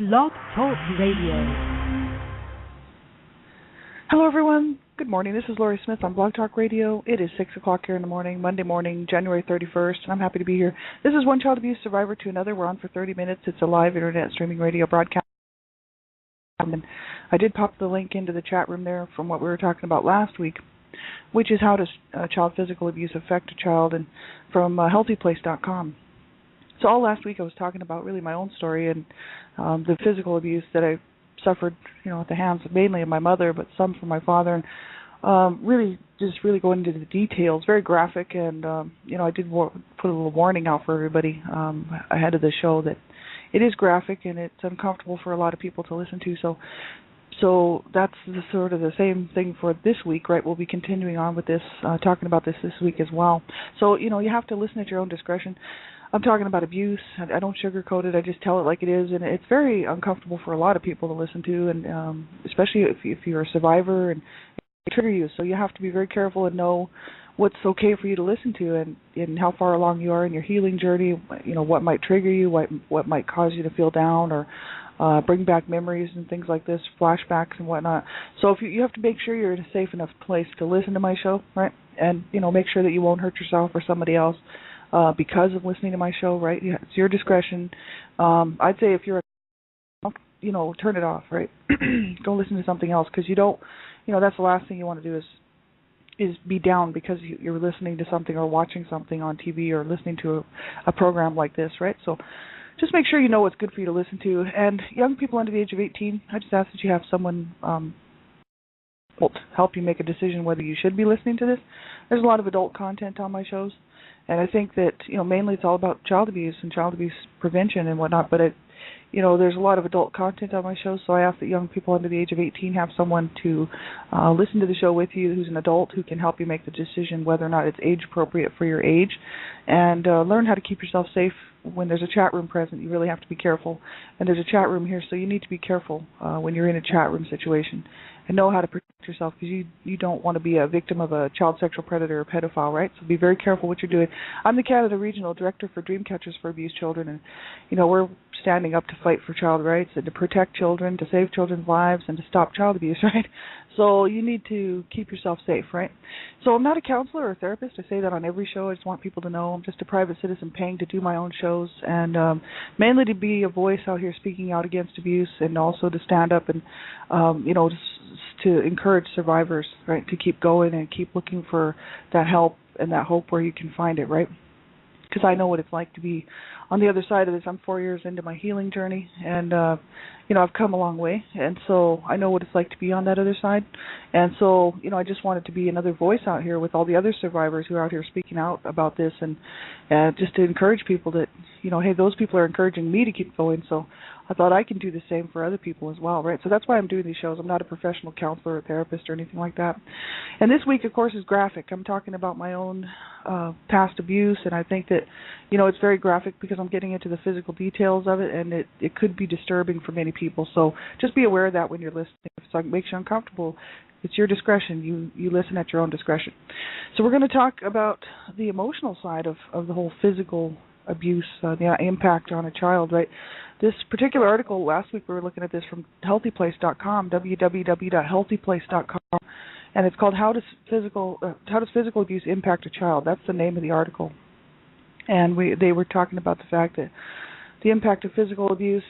Blog Talk Radio. Hello, everyone. Good morning. This is Laurie Smith on Blog Talk Radio. It is 6 o'clock here in the morning, Monday morning, January 31st, and I'm happy to be here. This is One Child Abuse Survivor to Another. We're on for 30 minutes. It's a live internet streaming radio broadcast. And I did pop the link into the chat room there from what we were talking about last week, which is how does child physical abuse affect a child, and from healthyplace.com. So all last week I was talking about really my own story and the physical abuse that I suffered, at the hands mainly of my mother, but some from my father, and really going into the details, very graphic, and I did put a little warning out for everybody ahead of the show that it is graphic and it's uncomfortable for a lot of people to listen to. So that's sort of the same thing for this week, right? We'll be continuing on with this, talking about this week as well. So, you have to listen at your own discretion. I'm talking about abuse. I don't sugarcoat it. I just tell it like it is, and it's very uncomfortable for a lot of people to listen to, and especially if you're a survivor and it trigger you. So you have to be very careful and know what's okay for you to listen to, and how far along you are in your healing journey. What might trigger you, what might cause you to feel down, or bring back memories and things like this, flashbacks and whatnot. So if you have to make sure you're in a safe enough place to listen to my show, right? And make sure that you won't hurt yourself or somebody else because of listening to my show, right? Yeah, it's your discretion. I'd say if you're, turn it off, right? Go listen to something else, because you don't, that's the last thing you want to do is be down because you're listening to something or watching something on TV or listening to a program like this, right? So just make sure you know what's good for you to listen to. And young people under the age of 18, I just ask that you have someone help you make a decision whether you should be listening to this. There's a lot of adult content on my shows, and I think that mainly it's all about child abuse and child abuse prevention and whatnot. But there's a lot of adult content on my show, so I ask that young people under the age of 18 have someone to listen to the show with you who's an adult who can help you make the decision whether or not it's age appropriate for your age, and learn how to keep yourself safe. When there's a chat room present, you really have to be careful. And there's a chat room here, so you need to be careful when you're in a chat room situation and know how to protect yourself, because you don't want to be a victim of a child sexual predator or pedophile, right? So be very careful what you're doing. I'm the Canada Regional Director for Dream Catchers for Abused Children, and we're standing up to fight for child rights and to protect children, to save children's lives, and to stop child abuse, right? So you need to keep yourself safe, right? So I'm not a counselor or a therapist. I say that on every show. I just want people to know I'm just a private citizen paying to do my own shows, and mainly to be a voice out here speaking out against abuse, and also to stand up and, to encourage survivors, right, to keep going and keep looking for that help and that hope where you can find it, right? Because I know what it's like to be on the other side of this. I'm 4 years into my healing journey, and I've come a long way, and so I know what it's like to be on that other side. And so I just wanted to be another voice out here with all the other survivors who are out here speaking out about this, and just to encourage people that hey, those people are encouraging me to keep going, so I thought I can do the same for other people as well, right? So that's why I'm doing these shows. I'm not a professional counselor or therapist or anything like that. And this week, of course, is graphic. I'm talking about my own past abuse, and I think that, it's very graphic because I'm getting into the physical details of it, and it could be disturbing for many people. So just be aware of that when you're listening. If it makes you uncomfortable, it's your discretion. You listen at your own discretion. So we're going to talk about the emotional side of the whole physical abuse, the impact on a child, right? This particular article, last week we were looking at this from healthyplace.com, www.healthyplace.com, and it's called How Does Physical Abuse Impact a Child? That's the name of the article. And they were talking about the fact that the impact of physical abuse,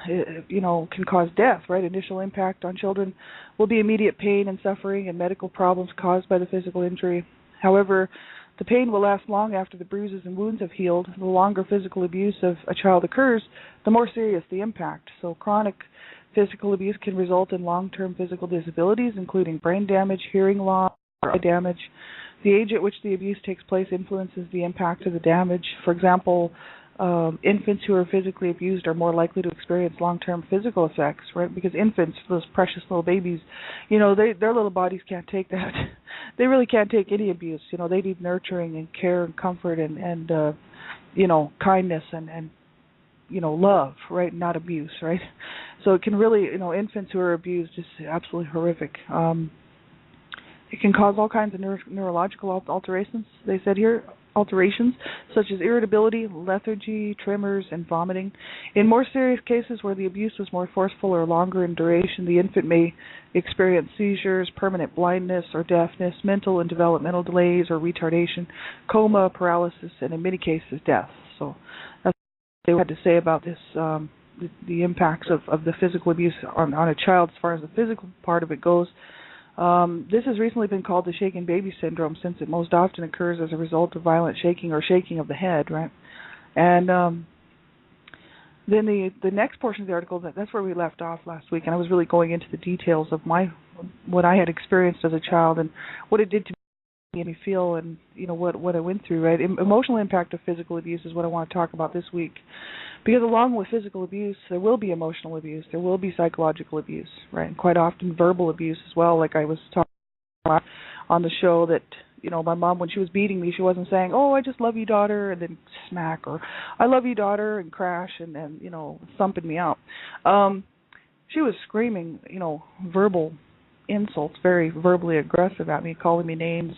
can cause death, right? Initial impact on children will be immediate pain and suffering and medical problems caused by the physical injury. However, the pain will last long after the bruises and wounds have healed. The longer physical abuse of a child occurs, the more serious the impact. So chronic physical abuse can result in long-term physical disabilities, including brain damage, hearing loss, or eye damage. The age at which the abuse takes place influences the impact of the damage. For example, infants who are physically abused are more likely to experience long-term physical effects, right? Because infants, those precious little babies, their little bodies can't take that. They really can't take any abuse. They need nurturing and care and comfort and kindness and love, right? Not abuse, right? So it can really, infants who are abused is absolutely horrific. It can cause all kinds of neurological alterations, they said here, alterations such as irritability, lethargy, tremors, and vomiting. In more serious cases where the abuse was more forceful or longer in duration, the infant may experience seizures, permanent blindness or deafness, mental and developmental delays or retardation, coma, paralysis, and in many cases death. So that's what they had to say about this, the impacts of the physical abuse on a child as far as the physical part of it goes. This has recently been called the shaken baby syndrome, since it most often occurs as a result of violent shaking or shaking of the head, right? And then the next portion of the article, that's where we left off last week, and I was really going into the details of what I had experienced as a child and what it did to me feel, and what I went through, right? Emotional impact of physical abuse is what I want to talk about this week. Because along with physical abuse, there will be emotional abuse, there will be psychological abuse, right? And quite often verbal abuse as well, like I was talking about on the show that, my mom, when she was beating me, she wasn't saying, "Oh, I just love you, daughter," and then smack, or "I love you, daughter," and crash and thumping me out. She was screaming, verbal insults, very verbally aggressive at me, calling me names,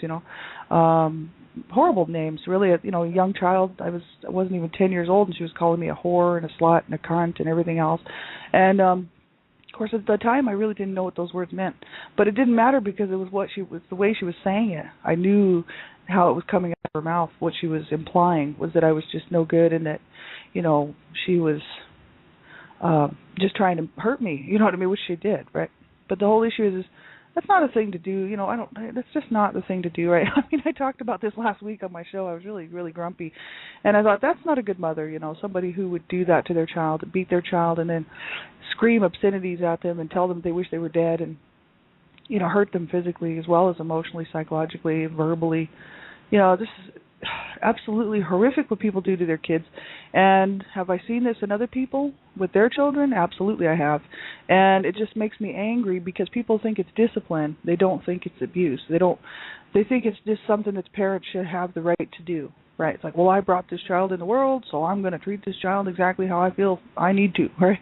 horrible names. Really, a young child. I wasn't even 10 years old, and she was calling me a whore and a slut and a cunt and everything else. And of course, at the time, I really didn't know what those words meant. But it didn't matter, because it was the way she was saying it. I knew how it was coming out of her mouth. What she was implying was that I was just no good, and that, she was just trying to hurt me. You know what I mean? Which she did, right? But the whole issue is that's not a thing to do. That's just not the thing to do, right? I mean, I talked about this last week on my show. I was really, really grumpy. And I thought, that's not a good mother, somebody who would do that to their child, beat their child, and then scream obscenities at them and tell them they wish they were dead, and, hurt them physically as well as emotionally, psychologically, verbally. This is absolutely horrific what people do to their kids. And have I seen this in other people with their children? Absolutely I have. And it just makes me angry, because people think it's discipline. They don't think it's abuse. They think it's just something that parents should have the right to do. Right? It's like, well, I brought this child in the world, so I'm going to treat this child exactly how I feel I need to, right?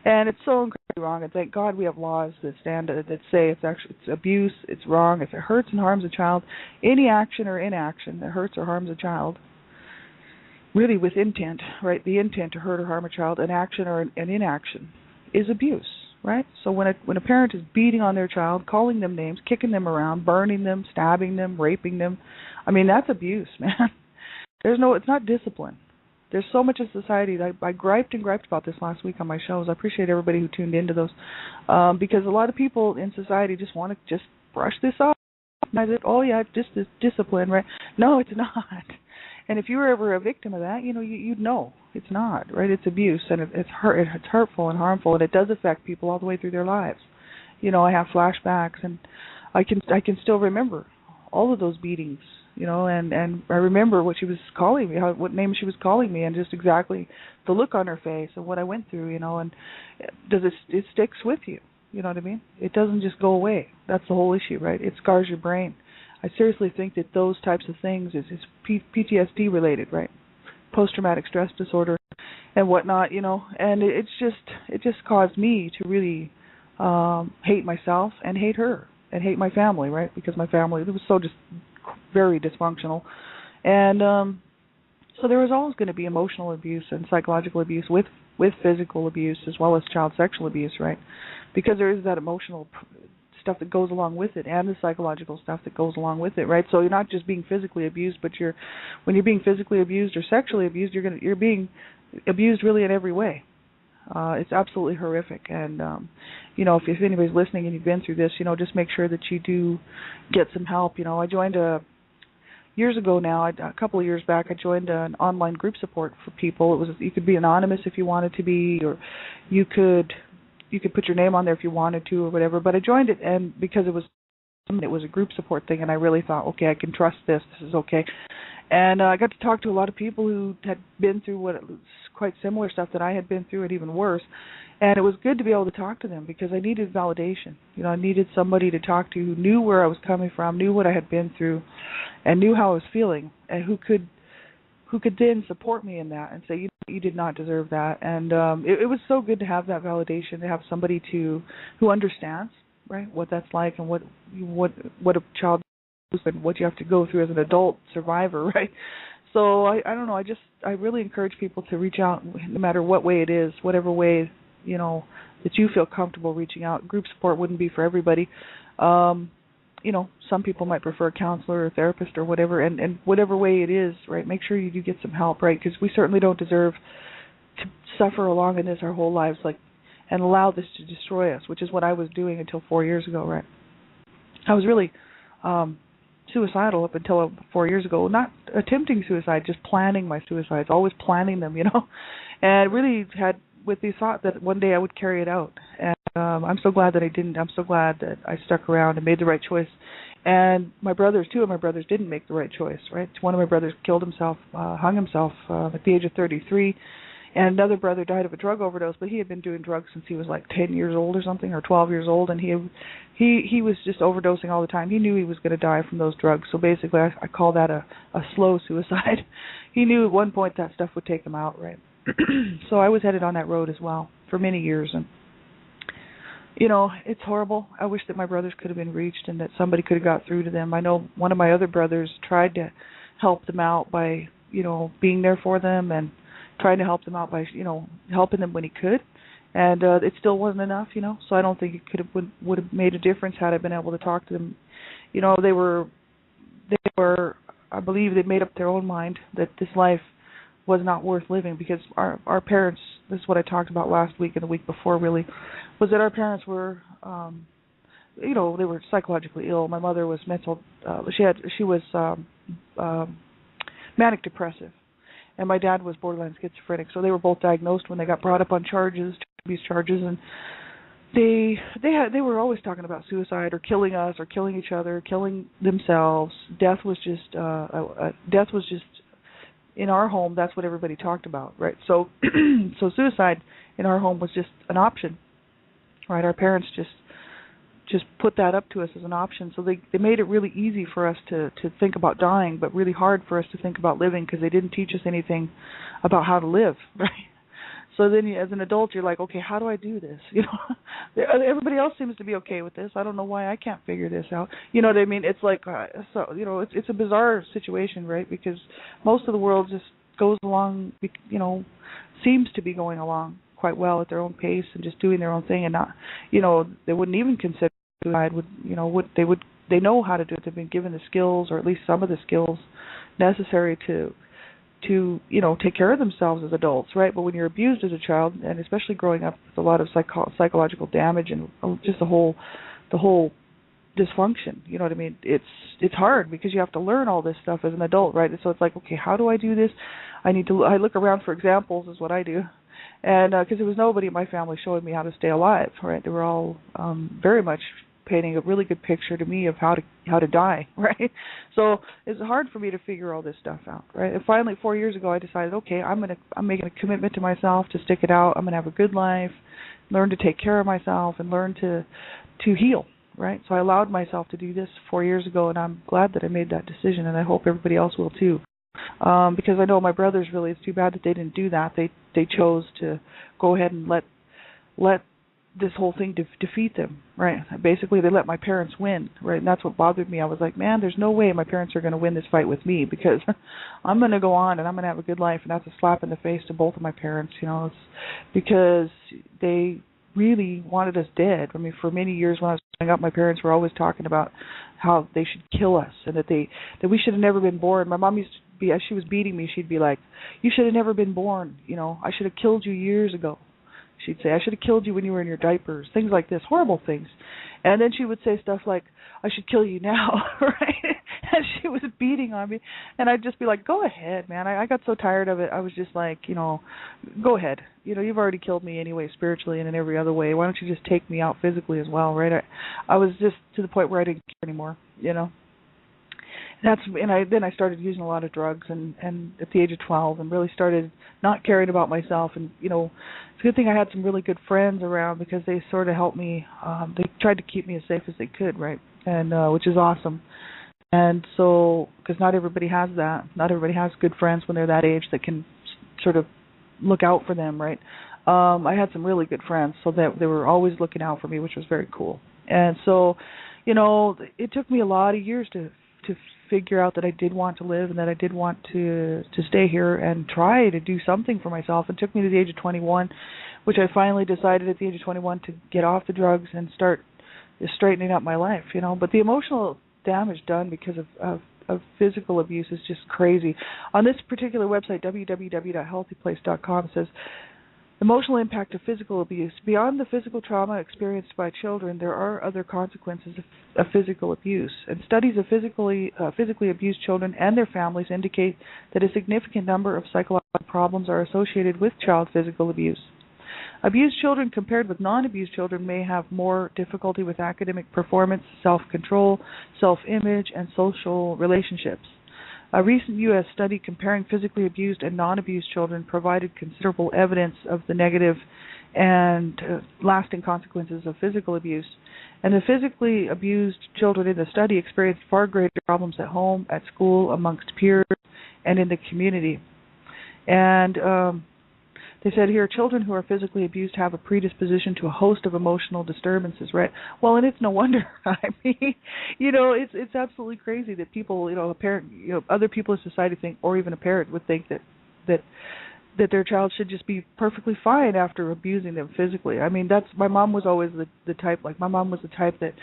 And it's so incredibly wrong. And thank God we have laws that say it's abuse, it's wrong. If it hurts and harms a child, any action or inaction that hurts or harms a child, really with intent, right? The intent to hurt or harm a child, an action or an inaction, is abuse, right? So when a parent is beating on their child, calling them names, kicking them around, burning them, stabbing them, raping them, I mean, that's abuse, man. It's not discipline. There's so much in society that I griped about this last week on my shows. I appreciate everybody who tuned into those, because a lot of people in society just want to just brush this off. Oh yeah, it's just this discipline, right? No, it's not. And if you were ever a victim of that, you'd know it's not, right? It's abuse, and it's hurtful and harmful, and it does affect people all the way through their lives. I have flashbacks, and I can still remember all of those beatings. And I remember what she was calling me, what name she was calling me, and just exactly the look on her face and what I went through, and it sticks with you, you know what I mean? It doesn't just go away. That's the whole issue, right? It scars your brain. I seriously think that those types of things is PTSD related, right? Post-traumatic stress disorder and whatnot, and it just caused me to really hate myself and hate her and hate my family, right? Because my family, it was so just very dysfunctional. And so there was always going to be emotional abuse and psychological abuse with physical abuse, as well as child sexual abuse, right? Because there is that emotional stuff that goes along with it, and the psychological stuff that goes along with it, right? So you're not just being physically abused, but when you're being physically abused or sexually abused, you're being abused really in every way. It's absolutely horrific. And if anybody's listening and you've been through this, just make sure that you do get some help. I joined years ago now, a couple of years back, I joined an online group support for people. You could be anonymous if you wanted to be, or you could put your name on there if you wanted to, or whatever. But I joined it, and because it was a group support thing, and I really thought, okay, I can trust this. This is okay. And I got to talk to a lot of people who had been through what was quite similar stuff that I had been through, and even worse. And it was good to be able to talk to them, because I needed validation. I needed somebody to talk to who knew where I was coming from, knew what I had been through, and knew how I was feeling, and who could then support me in that and say, you did not deserve that. And it was so good to have that validation, to have somebody who understands, right, what that's like, and what a child and what you have to go through as an adult survivor, right? So I don't know. I really encourage people to reach out, no matter what way it is, whatever way that you feel comfortable reaching out. Group support wouldn't be for everybody. Some people might prefer a counselor or a therapist or whatever, and whatever way it is, right? Make sure you do get some help, right? Because we certainly don't deserve to suffer along in this our whole lives, and allow this to destroy us, which is what I was doing until 4 years ago, right? I was really suicidal up until 4 years ago. Not attempting suicide, just planning my suicides, always planning them, and really had with the thought that one day I would carry it out. And I'm so glad that I didn't. I'm so glad that I stuck around and made the right choice. And two of my brothers didn't make the right choice, right? One of my brothers killed himself, hung himself at the age of 33. And another brother died of a drug overdose, but he had been doing drugs since he was like 10 years old or something, or 12 years old, and he was just overdosing all the time. He knew he was going to die from those drugs, so basically I call that a slow suicide. He knew at one point that stuff would take him out, right? So I was headed on that road as well for many years, and it's horrible. I wish that my brothers could have been reached and that somebody could have got through to them. I know one of my other brothers tried to help them out by, being there for them and trying to help them out by, helping them when he could. And it still wasn't enough, so I don't think it would have made a difference had I been able to talk to them. They were, I believe they made up their own mind that this life was not worth living, because our parents, this is what I talked about last week and the week before really, was that our parents were, they were psychologically ill. My mother was she was manic depressive, and my dad was borderline schizophrenic. So they were both diagnosed when they got brought up on abuse charges, and they were always talking about suicide or killing us or killing each other, killing themselves. Death was just in our home. That's what everybody talked about, right? So so suicide in our home was just an option, right? Our parents just put that up to us as an option. So they made it really easy for us to think about dying, but really hard for us to think about living, because they didn't teach us anything about how to live, right? So then as an adult, you're like, okay, how do I do this? Everybody else seems to be okay with this. I don't know why I can't figure this out. You know what I mean? It's like, it's a bizarre situation, right? Because most of the world just goes along, seems to be going along quite well at their own pace and just doing their own thing, and not, they wouldn't even consider suicide. They know how to do it. They've been given the skills, or at least some of the skills necessary to take care of themselves as adults, right? But when you're abused as a child, and especially growing up with a lot of psychological damage and just the whole dysfunction, you know what I mean? It's hard, because you have to learn all this stuff as an adult, right? And so it's like, okay, how do I do this? I look around for examples, is what I do. And because there was nobody in my family showing me how to stay alive, right? They were all very much painting a really good picture to me of how to die, right? So it's hard for me to figure all this stuff out, right? And finally, 4 years ago, I decided, okay, I'm making a commitment to myself to stick it out. I'm gonna have a good life, learn to take care of myself, and learn to heal, right? So I allowed myself to do this 4 years ago, and I'm glad that I made that decision, and I hope everybody else will too. Because I know my brothers, really, it's too bad that they didn't do that. They chose to go ahead and let this whole thing defeat them, right? Basically, they let my parents win, right? And that's what bothered me. I was like, man, there's no way my parents are going to win this fight with me, because I'm going to go on and I'm going to have a good life, and that's a slap in the face to both of my parents, It's because they really wanted us dead. I mean, for many years when I was growing up, my parents were always talking about how they should kill us, and that we should have never been born. My mom used to be, as she was beating me, she'd be like, you should have never been born, I should have killed you years ago. She'd say, I should have killed you when you were in your diapers, things like this, horrible things. And then she would say stuff like, I should kill you now, right? And she was beating on me. And I'd just be like, go ahead, man. I got so tired of it. I was just like, go ahead. You've already killed me anyway, spiritually and in every other way. Why don't you just take me out physically as well, right? I was just to the point where I didn't care anymore, Then I started using a lot of drugs, and at the age of 12, and really started not caring about myself. And it's a good thing I had some really good friends around, because they sort of helped me. They tried to keep me as safe as they could, right? And which is awesome. And so, because not everybody has that. Not everybody has good friends when they're that age that can sort of look out for them, right? I had some really good friends, so that they were always looking out for me, which was very cool. And so, it took me a lot of years to to figure out that I did want to live and that I did want to stay here and try to do something for myself. It took me to the age of 21, which I finally decided at the age of 21 to get off the drugs and start straightening up my life, you know. But the emotional damage done because of physical abuse is just crazy. On this particular website, www.healthyplace.com, says, emotional impact of physical abuse. Beyond the physical trauma experienced by children, there are other consequences of physical abuse. And studies of physically abused children and their families indicate that a significant number of psychological problems are associated with child physical abuse. Abused children compared with non-abused children may have more difficulty with academic performance, self-control, self-image, and social relationships. A recent U.S. study comparing physically abused and non-abused children provided considerable evidence of the negative and lasting consequences of physical abuse. And the physically abused children in the study experienced far greater problems at home, at school, amongst peers, and in the community. And they said here, children who are physically abused have a predisposition to a host of emotional disturbances, right? Well, and it's no wonder. I mean, you know, it's absolutely crazy that people, you know, a parent, you know, other people in society think, or even a parent would think that their child should just be perfectly fine after abusing them physically. I mean, my mom was always the type, like my mom was the type that,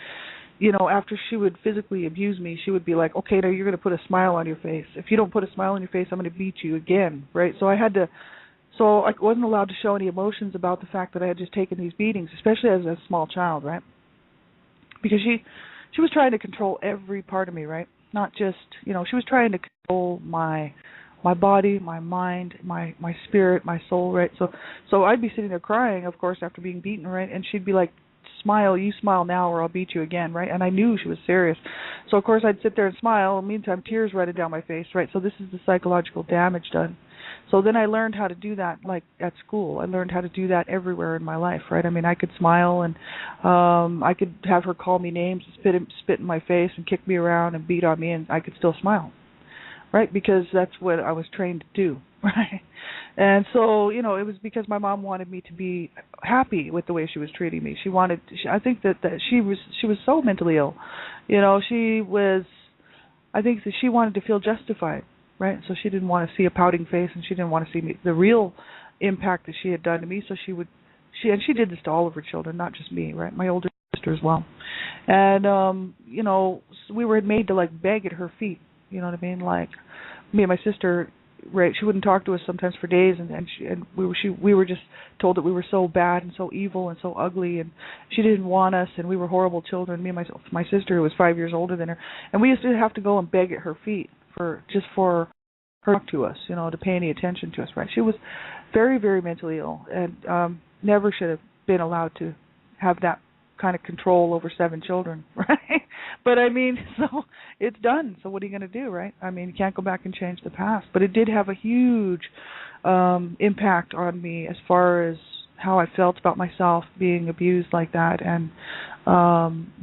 you know, after she would physically abuse me, she would be like, okay, now you're going to put a smile on your face. If you don't put a smile on your face, I'm going to beat you again, right? So I wasn't allowed to show any emotions about the fact that I had just taken these beatings, especially as a small child, right? Because she was trying to control every part of me, right? Not just, you know, she was trying to control my body, my mind, my spirit, my soul, right? So I'd be sitting there crying, of course, after being beaten, right? And she'd be like, smile, you smile now or I'll beat you again, right? And I knew she was serious. So, of course, I'd sit there and smile. Meantime, tears running down my face, right? So this is the psychological damage done. So then I learned how to do that, like at school. I learned how to do that everywhere in my life, right? I mean, I could smile and I could have her call me names, spit in my face and kick me around and beat on me, and I could still smile, right? Because that's what I was trained to do, right? And so, you know, it was because my mom wanted me to be happy with the way she was treating me. I think that she was so mentally ill. You know, I think that she wanted to feel justified, right? So she didn't want to see a pouting face, and she didn't want to see the real impact that she had done to me. So she did this to all of her children, not just me, right? My older sister as well. And you know, we were made to like beg at her feet. You know what I mean? Like me and my sister, right? She wouldn't talk to us sometimes for days, and we were just told that we were so bad and so evil and so ugly, and she didn't want us, and we were horrible children. Me and my sister, who was 5 years older than her, and we used to have to go and beg at her feet for her to talk to us, you know, to pay any attention to us, right? She was very, very mentally ill, and never should have been allowed to have that kind of control over 7 children, right? But I mean, so it's done. So what are you going to do, right? I mean, you can't go back and change the past. But it did have a huge impact on me as far as how I felt about myself being abused like that, and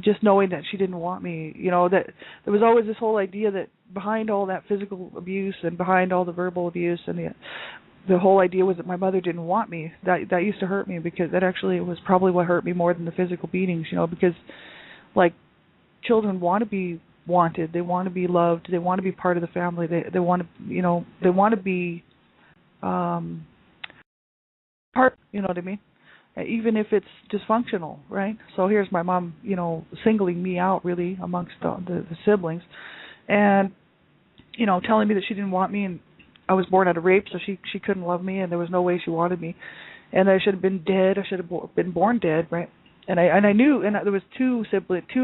just knowing that she didn't want me. You know, that there was always this whole idea that behind all that physical abuse and behind all the verbal abuse and the whole idea was that my mother didn't want me. That used to hurt me, because that actually was probably what hurt me more than the physical beatings, you know, because like children want to be wanted, they want to be loved, they want to be part of the family, they want to, you know, they want to be part, you know what I mean? Even if it's dysfunctional, right? So here's my mom, you know, singling me out really amongst the siblings, and you know, telling me that she didn't want me, and I was born out of rape, so she couldn't love me, and there was no way she wanted me, and I should have been dead. I should have been born dead, right? And I knew, and there was two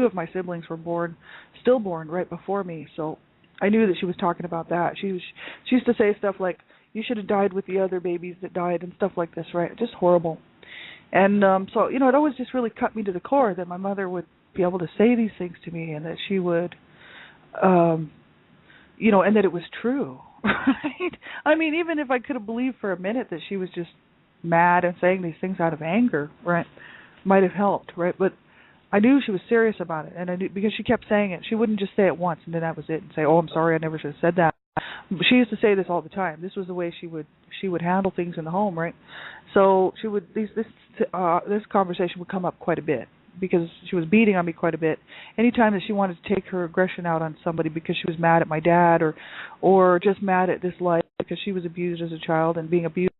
of my siblings were stillborn right before me, so I knew that she was talking about that. She used to say stuff like, "You should have died with the other babies that died," and stuff like this, right? Just horrible. And so, you know, it always just really cut me to the core that my mother would be able to say these things to me, and that she would, you know, and that it was true. Right? I mean, even if I could have believed for a minute that she was just mad and saying these things out of anger, right, might have helped, right? But I knew she was serious about it, and I knew, because she kept saying it. She wouldn't just say it once and then that was it, and say, "Oh, I'm sorry, I never should have said that." But she used to say this all the time. This was the way she would handle things in the home, right? So she would this conversation would come up quite a bit, because she was beating on me quite a bit. Anytime that she wanted to take her aggression out on somebody because she was mad at my dad or just mad at this life because she was abused as a child and being abused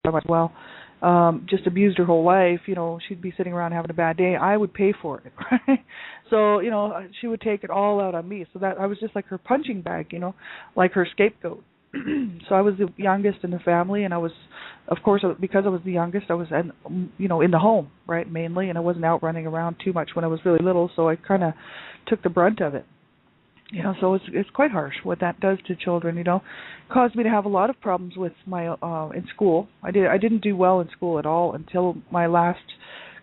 as well, just abused her whole life, she'd be sitting around having a bad day. I would pay for it, right? So, she would take it all out on me. So that I was just like her punching bag, like her scapegoat. So I was the youngest in the family, and I was, of course, because I was the youngest, I was, in the home, right, mainly, and I wasn't out running around too much when I was really little, so I kind of took the brunt of it. So it's quite harsh what that does to children. Caused me to have a lot of problems with my in school. I didn't do well in school at all until my last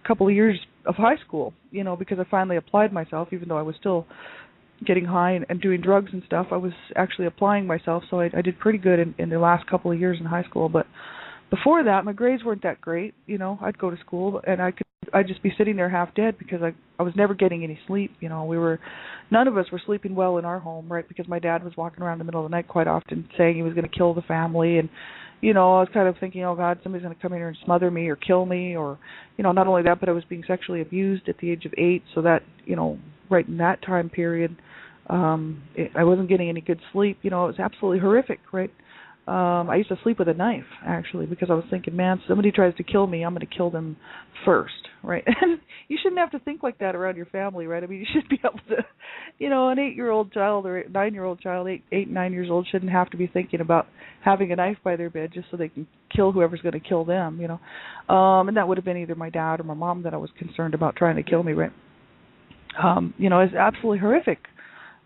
couple of years of high school. Because I finally applied myself, even though I was still getting high and doing drugs and stuff. I was actually applying myself, so I did pretty good in the last couple of years in high school. But before that, my grades weren't that great. I'd go to school and I'd just be sitting there half dead because I was never getting any sleep. None of us were sleeping well in our home, right? Because my dad was walking around in the middle of the night quite often saying he was going to kill the family, and I was kind of thinking, oh God, somebody's going to come in here and smother me or kill me, or not only that, but I was being sexually abused at the age of 8, so that right in that time period, I wasn't getting any good sleep. It was absolutely horrific, right? I used to sleep with a knife, actually, because I was thinking, man, somebody tries to kill me, I'm going to kill them first, right? And you shouldn't have to think like that around your family, right? I mean, you should be able to, an 8-year-old child or 9-year-old child, 8, 9 years old, shouldn't have to be thinking about having a knife by their bed just so they can kill whoever's going to kill them, And that would have been either my dad or my mom that I was concerned about trying to kill me, right? It's absolutely horrific.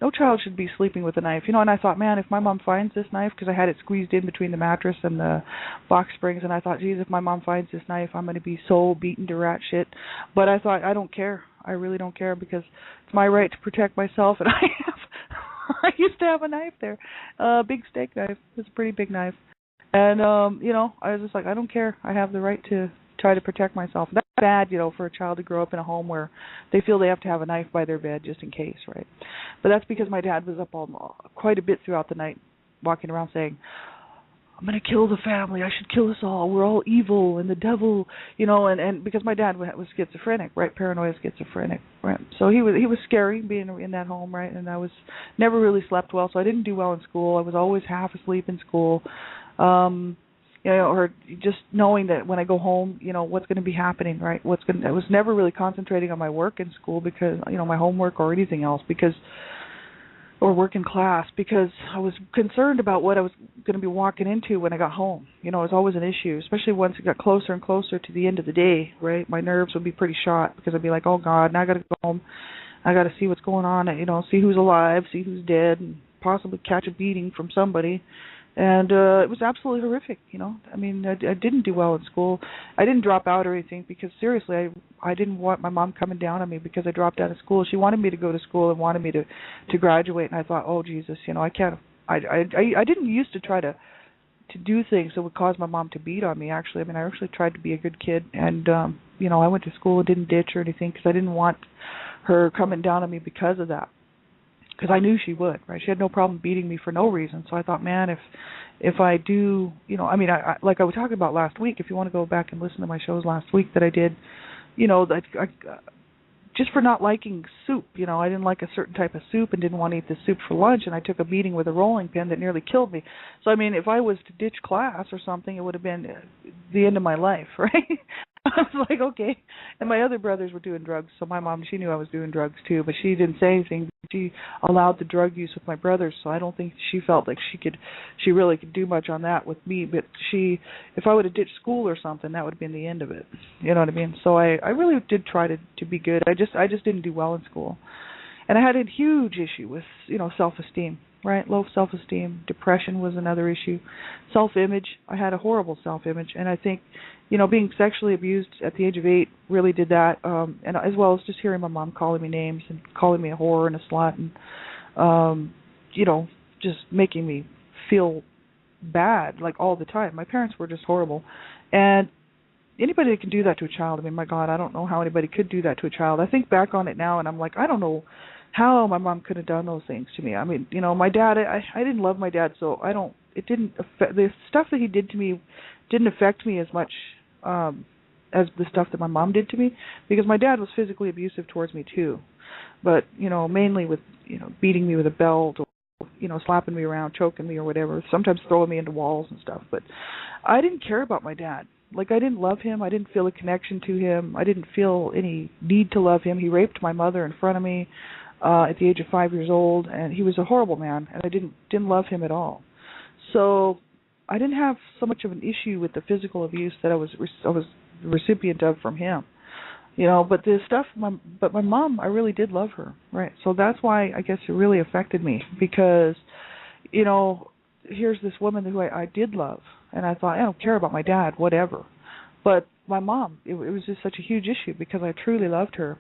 No child should be sleeping with a knife. And I thought, man, if my mom finds this knife, because I had it squeezed in between the mattress and the box springs, and I thought, geez, if my mom finds this knife, I'm going to be so beaten to rat shit. But I thought, I don't care. I really don't care, because it's my right to protect myself, and I used to have a knife there, a big steak knife. It was a pretty big knife. And, I was just like, I don't care. I have the right to try to protect myself. That's bad, for a child to grow up in a home where they feel they have to have a knife by their bed just in case, right? But that's because my dad was up quite a bit throughout the night, walking around saying, I'm going to kill the family. I should kill us all. We're all evil and the devil, and because my dad was schizophrenic, right? Paranoid schizophrenic, right? So he was scary being in that home, right? And I was never really slept well, so I didn't do well in school. I was always half asleep in school. Or just knowing that when I go home, what's going to be happening, right? I was never really concentrating on my work in school because, my homework or anything else or work in class, because I was concerned about what I was going to be walking into when I got home. It was always an issue, especially once it got closer and closer to the end of the day, right? My nerves would be pretty shot because I'd be like, oh God, now I got to go home. I got to see what's going on, see who's alive, see who's dead, and possibly catch a beating from somebody. And it was absolutely horrific, I mean, I didn't do well in school. I didn't drop out or anything because, seriously, I didn't want my mom coming down on me because I dropped out of school. She wanted me to go to school and wanted me to graduate, and I thought, oh, Jesus, I can't. I didn't used to try to do things that would cause my mom to beat on me, actually. I mean, I actually tried to be a good kid, and, I went to school and didn't ditch or anything because I didn't want her coming down on me because of that. Because I knew she would, right? She had no problem beating me for no reason. So I thought, man, if I do, I like I was talking about last week, if you want to go back and listen to my shows last week that I did, just for not liking soup, I didn't like a certain type of soup and didn't want to eat the soup for lunch, and I took a beating with a rolling pin that nearly killed me. So, I mean, if I was to ditch class or something, it would have been the end of my life, right? I was like, okay. And my other brothers were doing drugs, so my mom, she knew I was doing drugs too, but she didn't say anything. She allowed the drug use with my brothers, so I don't think she felt like she really could do much on that with me. But if I would have ditched school or something, that would have been the end of it. You know what I mean? So I really did try to be good. I just didn't do well in school. And I had a huge issue with, self-esteem, right? Low self-esteem. Depression was another issue. Self-image. I had a horrible self-image. And I think, being sexually abused at the age of 8 really did that. And as well as just hearing my mom calling me names and calling me a whore and a slut and, just making me feel bad, like, all the time. My parents were just horrible. And anybody that can do that to a child, I mean, my God, I don't know how anybody could do that to a child. I think back on it now, and I'm like, I don't know how my mom could have done those things to me. I mean, my dad, I didn't love my dad, so it didn't affect, the stuff that he did to me didn't affect me as much as the stuff that my mom did to me, because my dad was physically abusive towards me too, but mainly with beating me with a belt, or slapping me around, choking me or whatever, sometimes throwing me into walls and stuff. But I didn't care about my dad. Like, I didn't love him. I didn't feel a connection to him. I didn't feel any need to love him. He raped my mother in front of me at the age of 5 years old, and he was a horrible man, and I didn't love him at all. So I didn't have so much of an issue with the physical abuse that I was the recipient of from him. But the stuff, but my mom, I really did love her, right? So that's why I guess it really affected me, because, here's this woman who I did love, and I thought, I don't care about my dad, whatever. But my mom, it was just such a huge issue, because I truly loved her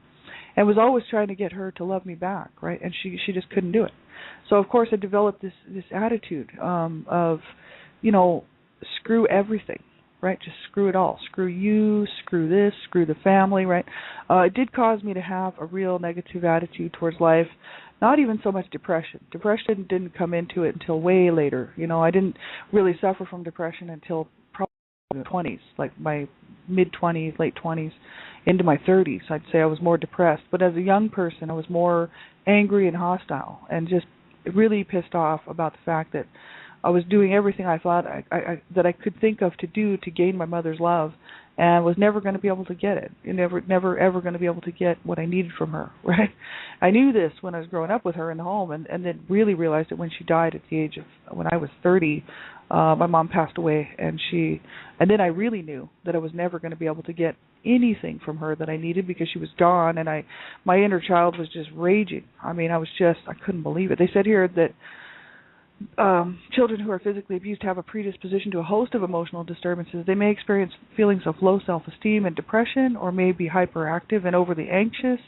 and was always trying to get her to love me back, right? And she just couldn't do it. So, of course, I developed this attitude of, screw everything. Right, just screw it all. Screw you, screw this, screw the family, right? It did cause me to have a real negative attitude towards life, not even so much depression. Depression didn't come into it until way later. I didn't really suffer from depression until probably in the 20s, like my mid-20s, late 20s, into my 30s. I'd say I was more depressed. But as a young person, I was more angry and hostile and just really pissed off about the fact that I was doing everything I thought that I could think of to do to gain my mother's love, and was never going to be able to get it. Never ever going to be able to get what I needed from her, right? I knew this when I was growing up with her in the home, and then really realized it when she died at the age of, when I was 30, my mom passed away, and then I really knew that I was never going to be able to get anything from her that I needed, because she was gone, and my inner child was just raging. I mean, I couldn't believe it. They said here that children who are physically abused have a predisposition to a host of emotional disturbances. They may experience feelings of low self-esteem and depression, or may be hyperactive and overly anxious.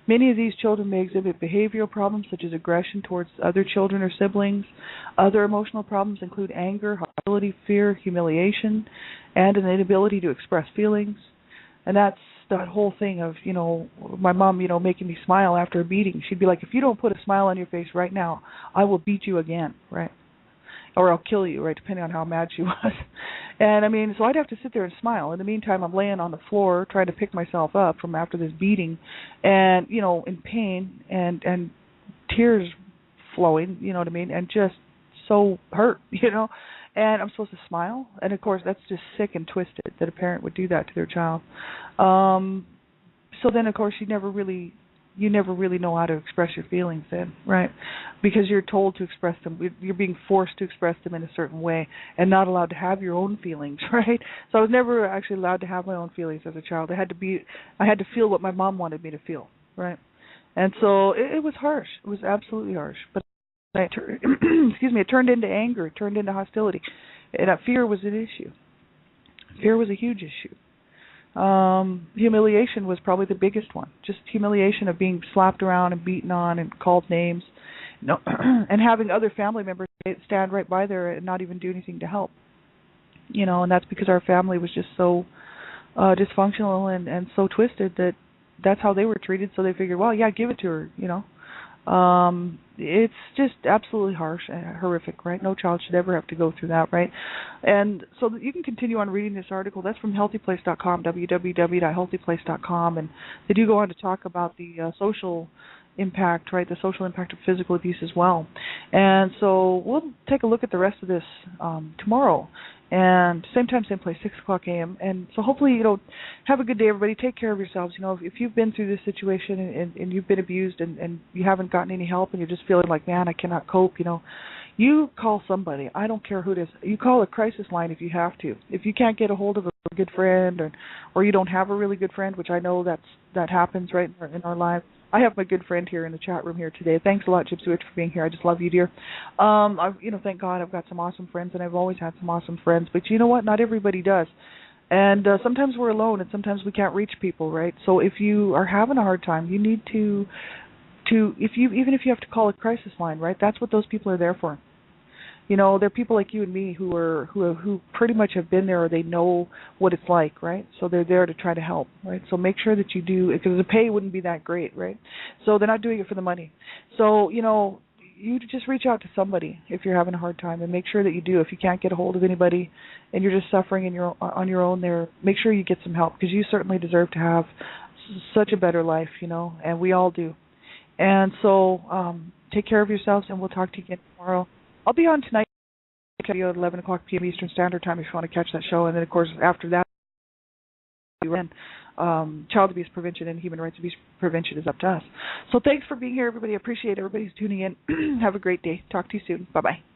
Many of these children may exhibit behavioral problems such as aggression towards other children or siblings. Other emotional problems include anger, hostility, fear, humiliation, and an inability to express feelings. And that's that whole thing of, my mom, making me smile after a beating. She'd be like, if you don't put a smile on your face right now, I will beat you again, right? Or I'll kill you, right, depending on how mad she was. And, so I'd have to sit there and smile. In the meantime, I'm laying on the floor trying to pick myself up from after this beating, and, in pain and tears flowing, and just so hurt, And I'm supposed to smile, and of course that's just sick and twisted that a parent would do that to their child. So then, of course, you never really know how to express your feelings then, right? Because you're told to express them. You're being forced to express them in a certain way, and not allowed to have your own feelings, right? So I was never actually allowed to have my own feelings as a child. I had to feel what my mom wanted me to feel, right? And so it was harsh. It was absolutely harsh. But it turned into anger. It turned into hostility. And fear was an issue. Fear was a huge issue. Humiliation was probably the biggest one. Just humiliation of being slapped around and beaten on and called names, and having other family members stand right by there and not even do anything to help. And that's because our family was just so dysfunctional and so twisted that that's how they were treated. So they figured, well, yeah, give it to her, It's just absolutely harsh and horrific, right? No child should ever have to go through that, right? And so you can continue on reading this article. That's from healthyplace.com, www.healthyplace.com, and they do go on to talk about the social impact, right? The social impact of physical abuse as well. And so we'll take a look at the rest of this tomorrow. And same time, same place, 6 o'clock a.m. And so hopefully, have a good day, everybody. Take care of yourselves. If you've been through this situation and you've been abused and you haven't gotten any help and you're just feeling like, man, I cannot cope, you call somebody. I don't care who it is. You call a crisis line if you have to. If you can't get a hold of a good friend or you don't have a really good friend, which I know that happens right in our lives. I have my good friend here in the chat room here today. Thanks a lot, Gypsy Witch, for being here. I just love you, dear. Thank God I've got some awesome friends, and I've always had some awesome friends. But you know what? Not everybody does. And sometimes we're alone, and sometimes we can't reach people, right? So if you are having a hard time, you need to even if you have to call a crisis line, right? That's what those people are there for. They're people like you and me who pretty much have been there, or they know what it's like, right? So they're there to try to help, right? So make sure that you do, because the pay wouldn't be that great, right? So they're not doing it for the money. So, you just reach out to somebody if you're having a hard time, and make sure that you do. If you can't get a hold of anybody and you're just suffering on your own there, make sure you get some help, because you certainly deserve to have such a better life, and we all do. And so take care of yourselves, and we'll talk to you again tomorrow. I'll be on tonight at 11 o'clock p.m. Eastern Standard Time if you want to catch that show. And then, of course, after that, child abuse prevention and human rights abuse prevention is up to us. So thanks for being here, everybody. I appreciate everybody's tuning in. Have a great day. Talk to you soon. Bye-bye.